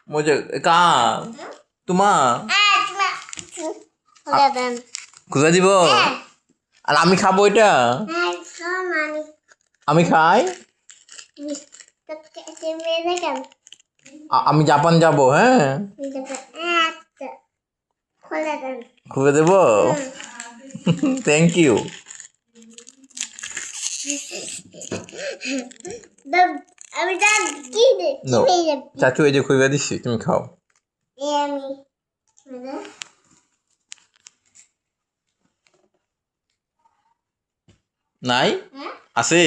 মজা কার তোমার খুঁজে দিব আর আমি খাবো এটা আমি খাই আমি জাপান যাব হ্যাঁ খুলে দেব থ্যাংক ইউ চাচু এই যে খুলে দিচ্ছি তুমি খাও নাই আছে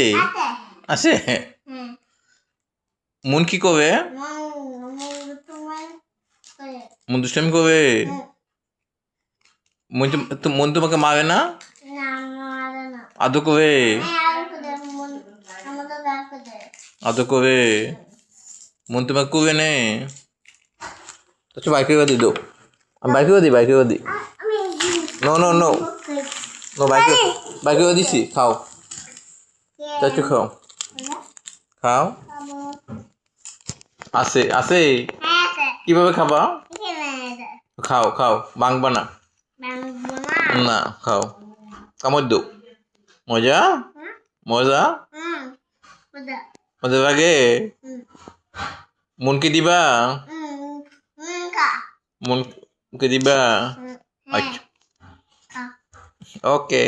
আছে মন কি করবে মন দুষ্টামি করবে মন তোমাকে মারে না আদর করবে আদর করবে মন তোমাকে করবে নে আচ্ছা বাইকে করে দিও আমি বাইকে করে দিই নো নো নো নো বাইকে করে দিছি খাও চাচু খাও খাও আছে আছে কিভাবে খাবা খাও খাও ভাঙবা না না খাও কামড় দো মজা মজা মজা লাগে মনকে দিবা মনকে দিবা আচ্ছা ওকে